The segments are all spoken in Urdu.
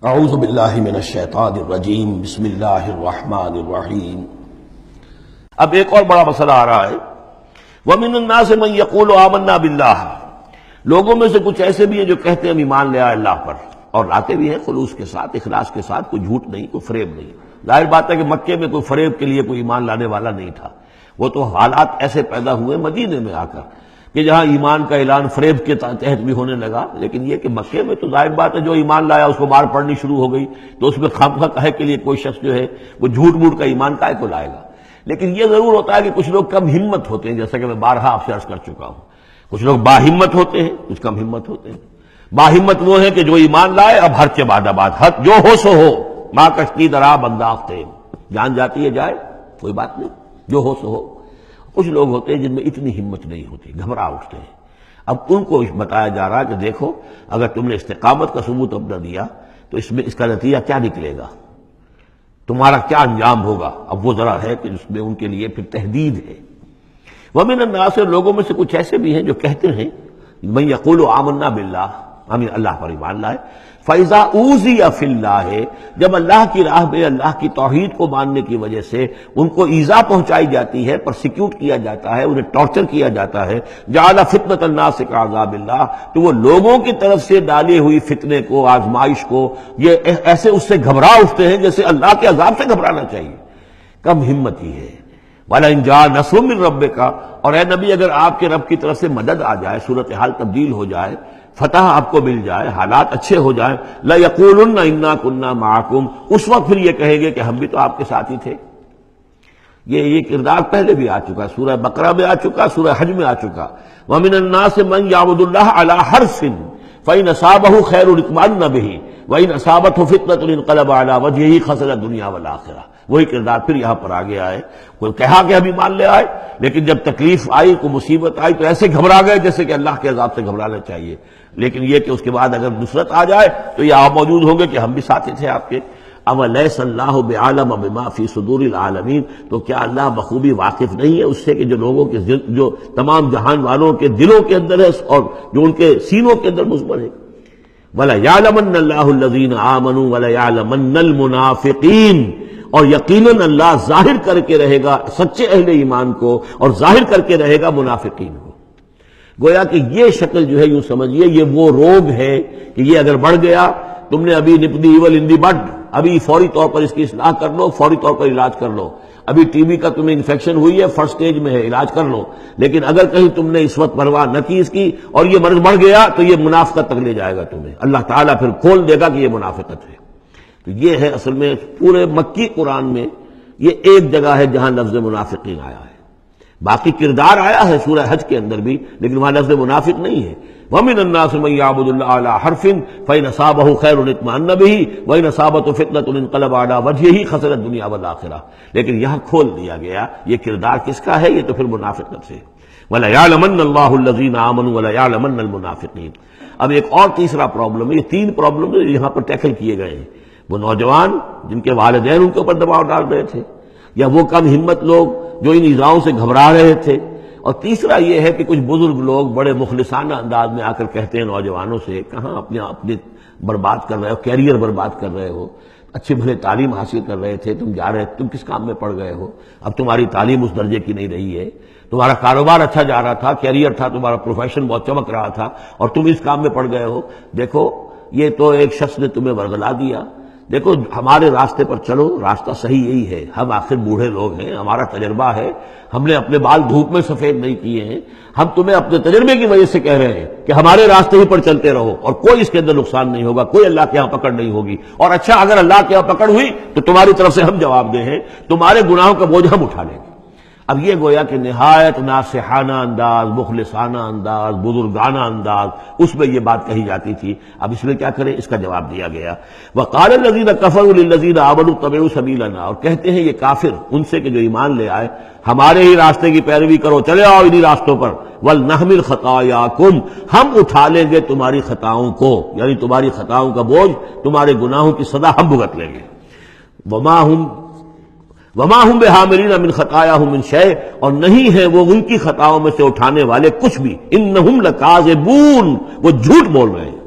اعوذ باللہ من الشیطان الرجیم بسم اللہ الرحمن الرحیم۔ اب ایک اور بڑا مسئلہ آ رہا ہے، وَمِنَ النَّاسِ مَن يَقُولُ آمَنَّا بِاللَّهِ، لوگوں میں سے کچھ ایسے بھی ہیں جو کہتے ہیں ہم ایمان لے آئے اللہ پر، اور لاتے بھی ہیں خلوص کے ساتھ، اخلاص کے ساتھ، کوئی جھوٹ نہیں، کوئی فریب نہیں۔ ظاہر بات ہے کہ مکے میں کوئی فریب کے لیے کوئی ایمان لانے والا نہیں تھا، وہ تو حالات ایسے پیدا ہوئے مدینے میں آ کر کہ جہاں ایمان کا اعلان فریب کے تحت بھی ہونے لگا۔ لیکن یہ کہ مکے میں تو ظاہر بات ہے جو ایمان لایا اس کو مار پڑنی شروع ہو گئی، تو اس میں خامخواہ کہے کے لیے کوئی شخص جو ہے وہ جھوٹ موٹ کا ایمان کائے کو لائے گا۔ لیکن یہ ضرور ہوتا ہے کہ کچھ لوگ کم ہمت ہوتے ہیں، جیسا کہ میں بارہا آپ سے عرض کر چکا ہوں، کچھ لوگ باہمت ہوتے ہیں، کچھ کم ہمت ہوتے ہیں۔ باہمت وہ ہے کہ جو ایمان لائے اب ہر چے بعد آباد، حد جو ہو سو ہو، ماں کشتی درا بنداختے، جان جاتی ہے جائے کوئی بات نہیں، جو ہو سو ہو۔ کچھ لوگ ہوتے ہیں جن میں اتنی ہمت نہیں ہوتی، گھبرا اٹھتے ہیں۔ اب ان کو بتایا جا رہا ہے کہ دیکھو اگر تم نے استقامت کا ثبوت اب نہ دیا تو اس کا نتیجہ کیا نکلے گا، تمہارا کیا انجام ہوگا۔ اب وہ ذرا ہے کہ اس میں ان کے لیے پھر تحدید ہے۔ وَمِنَ النَّاسِ، لوگوں میں سے کچھ ایسے بھی ہیں جو کہتے ہیں مَن يَقُولُ آمَنَّا بِاللَّهِ، ہم اللہ پر ایمان لائے، فَإِذَا أُوذِيَ فِي اللَّهِ، جب اللہ کی راہ میں اللہ کی توحید کو ماننے کی وجہ سے ان کو ایذا پہنچائی جاتی ہے، پرسیکیوٹ کیا جاتا ہے، انہیں ٹارچر کیا جاتا ہے، جعل فتنة الناس كعذاب اللہ، تو وہ لوگوں کی طرف سے ڈالی ہوئی فتنے کو، آزمائش کو، یہ ایسے اس سے گھبرا اٹھتے ہیں جیسے اللہ کے عذاب سے گھبرانا چاہیے۔ کم ہمتی ہے۔ وَلَئِن جَاءَ نَصْرٌ مِّن رَّبِّكَ، اور اے نبی اگر آپ کے رب کی طرف سے مدد آ جائے، صورتحال تبدیل ہو جائے، فتح آپ کو مل جائے، حالات اچھے ہو جائیں، لَيَقُولُنَّ إِنَّا كُنَّا مَعَكُمْ، اس وقت پھر یہ کہیں گے کہ ہم بھی تو آپ کے ساتھ ہی تھے۔ یہ کردار پہلے بھی آ چکا، سورہ بقرہ میں آ چکا، سورہ حج میں آ چکا۔ وَمِنَ النَّاسِ مَن يَعْبُدُ اللَّهَ عَلَىٰ حَرْفٍ فَإِنْ أَصَابَهُ خَيْرٌ اطْمَأَنَّ بِهِ وَإِنْ أَصَابَتْهُ فِتْنَةٌ انقلب عَلَىٰ وَجْهِهِ خَسِرَ الدُّنْيَا وَالْآخِرَةَ۔ وہی کردار پھر یہاں پر آ گیا ہے۔ کوئی کہا کہ ہم ایمان لے آئے، لیکن جب تکلیف آئی، کوئی مصیبت آئی تو ایسے گھبرا گئے جیسے کہ اللہ کے عذاب سے گھبرانا چاہیے۔ لیکن یہ کہ اس کے بعد اگر نصرت آ جائے تو یہ آپ موجود ہوں گے کہ ہم بھی ساتھی تھے آپ کے۔ اَوَلَيْسَ اللَّهُ بِعَالَمَ بِمَا فِي صُدُورِ الْعَالَمِينَ، تو کیا اللہ بخوبی واقف نہیں ہے اس سے کہ جو لوگوں کے جو تمام جہان والوں کے دلوں کے اندر ہے اور جو ان کے سینوں کے اندر مضمر ہے۔ وَلَيَعْلَمَنَّ اللَّهُ الَّذِينَ آمَنُوا وَلَيَعْلَمَنَّ الْمُنَافِقِينَ، اور یقیناً اللہ ظاہر کر کے رہے گا سچے اہل ایمان کو اور ظاہر کر کے رہے گا منافقین کو۔ گویا کہ یہ شکل جو ہے یوں سمجھیے یہ وہ روگ ہے کہ یہ اگر بڑھ گیا، تم نے ابھی نپ دی ایول ان دی بڈ، ابھی فوری طور پر اس کی اصلاح کر لو، فوری طور پر علاج کر لو۔ ابھی ٹی بی کا تمہیں انفیکشن ہوئی ہے، فرسٹ سٹیج میں ہے، علاج کر لو۔ لیکن اگر کہیں تم نے اس وقت پرواہ نہ کی اس کی اور یہ مرض بڑھ گیا تو یہ منافقت تک لے جائے گا تمہیں، اللہ تعالیٰ پھر کھول دے گا کہ یہ منافقت ہے۔ تو یہ ہے اصل میں پورے مکی قرآن میں یہ ایک جگہ ہے جہاں لفظ منافقین آیا ہے۔ باقی کردار آیا ہے سورہ حج کے اندر بھی، لیکن وہاں لفظ منافق نہیں ہے۔ وَمِنَ النَّاسِ مَن يَعْبُدُ اللَّهَ عَلَىٰ حَرْفٍ فَإِنْ أَصَابَهُ خَيْرٌ اطْمَأَنَّ بِهِ وَإِنْ أَصَابَتْهُ فِتْنَةٌ انقلب عَلَىٰ وَجْهِهِ خَسِرَ الدُّنْيَا وَالْآخِرَةَ۔ لیکن یہاں کھول دیا گیا یہ کردار کس کا ہے، یہ تو پھر منافقت سے۔ وَلَيَعْلَمَنَّ اللَّهُ الَّذِينَ آمَنُوا وَلَيَعْلَمَنَّ الْمُنَافِقِينَ۔ اب ایک اور تیسرا پرابلم ہے، یہ تین پرابلم یہاں پر ٹیکل کیے گئے ہیں۔ وہ نوجوان جن کے والدین ان کے اوپر دباؤ ڈال رہے تھے، یا وہ کم ہمت لوگ جو ان ایذاؤں سے گھبرا رہے تھے، اور تیسرا یہ ہے کہ کچھ بزرگ لوگ بڑے مخلصانہ انداز میں آ کر کہتے ہیں نوجوانوں سے، کہاں اپنے برباد کر رہے ہو، کیریئر برباد کر رہے ہو، اچھی بھلے تعلیم حاصل کر رہے تھے، تم جا رہے تم کس کام میں پڑ گئے ہو، اب تمہاری تعلیم اس درجے کی نہیں رہی ہے، تمہارا کاروبار اچھا جا رہا تھا، کیریئر تھا، تمہارا پروفیشن بہت چمک رہا تھا، اور تم اس کام میں پڑ گئے ہو۔ دیکھو یہ تو ایک شخص نے تمہیں ورغلا دیا، دیکھو ہمارے راستے پر چلو، راستہ صحیح یہی ہے، ہم آخر بوڑھے لوگ ہیں، ہمارا تجربہ ہے، ہم نے اپنے بال دھوپ میں سفید نہیں کیے ہیں، ہم تمہیں اپنے تجربے کی وجہ سے کہہ رہے ہیں کہ ہمارے راستے ہی پر چلتے رہو اور کوئی اس کے اندر نقصان نہیں ہوگا، کوئی اللہ کے ہاں پکڑ نہیں ہوگی، اور اچھا اگر اللہ کے ہاں پکڑ ہوئی تو تمہاری طرف سے ہم جواب دہ ہیں، تمہارے گناہوں کا بوجھ ہم اٹھا لیں گے۔ اب یہ گویا کہ نہایت ناصحانہ انداز، مخلصانہ انداز، بزرگانہ انداز، اس میں یہ بات کہی جاتی تھی۔ اب اس میں کیا کریں، اس کا جواب دیا گیا۔ وَقَالَ الَّذِينَ كَفَرُوا لِلَّذِينَ آمَنُوا اتَّبِعُوا سَبِيلَنَا، اور کہتے ہیں یہ کافر ان سے کہ جو ایمان لے آئے، ہمارے ہی راستے کی پیروی کرو، چلے آؤ انہی راستوں پر۔ وَلْنَحْمِلْ خَطَايَاكُمْ، ہم اٹھا لیں گے تمہاری خطاؤں کو، یعنی تمہاری خطاؤں کا بوجھ، تمہارے گناہوں کی سزا ہم بھگت لیں گے۔ وما ہم بحاملین من خطایاہم من شیء، اور نہیں ہیں وہ ان کی خطاؤں میں سے اٹھانے والے کچھ بھی، انہم لکاذبون، وہ جھوٹ بول رہے ہیں۔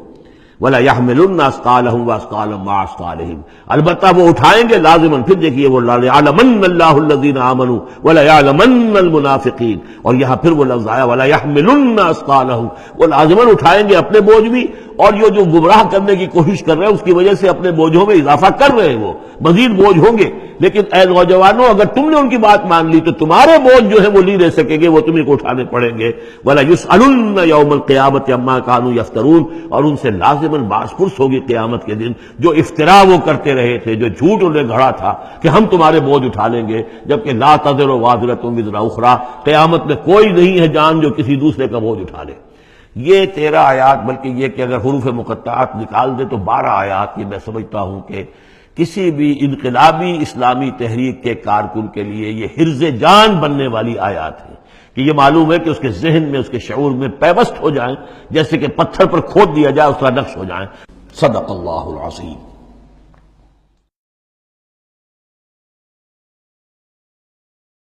وَلَا يَحْمِلُنَّ أَثْقَالَهُمْ وَأَثْقَالًا مَعَ أَثْقَالِهِمْ، البتہ وہ اٹھائیں گے لازماً. پھر دیکھیے وہ لَيَعْلَمَنَّ اللَّهُ الَّذِينَ آمَنُوا وَلَيَعْلَمَنَّ الْمُنَافِقِينَ، اور یہاں پھر وہ لفظ آیا وَلَا يَحْمِلُنَّ أَثْقَالَهُم، وہ لازماً اٹھائیں گے اپنے بوجھ بھی، اور جو گمراہ کرنے کی کوشش کر رہے ہیں اس کی وجہ سے اپنے بوجھوں میں اضافہ کر رہے ہیں، وہ مزید بوجھ ہوں گے. لیکن اے نوجوانوں، اگر تم نے ان کی بات مان لی تو تمہارے بوجھ جو ہے وہ نہیں رہ سکیں گے، وہ تمہیں کو اٹھانے پڑیں گے. وَلَا يُسْأَلُنَّ يَوْمَ الْقِيَامَةِ عَمَّا كَانُوا يَفْتَرُونَ، اور ان سے لازماً باز پرس ہوگی قیامت کے دن جو افتراء وہ کرتے رہے تھے، جو جھوٹ انہیں گھڑا تھا کہ ہم تمہارے بوجھ اٹھا لیں گے، جبکہ لا تزر وازرۃ وزر اخری، قیامت میں کوئی نہیں ہے جان جو کسی دوسرے کا بوجھ اٹھا لے. یہ 13 آیات، بلکہ یہ کہ اگر حروف مقطعات نکال دے تو 12 آیات، یہ میں سمجھتا ہوں کہ کسی بھی انقلابی اسلامی تحریک کے کارکن کے لیے یہ حرز جان بننے والی آیات ہیں، کہ یہ معلوم ہے کہ اس کے ذہن میں، اس کے شعور میں پیوست ہو جائیں، جیسے کہ پتھر پر کھود دیا جائے اس کا نقش ہو جائیں. صدق اللہ العظیم.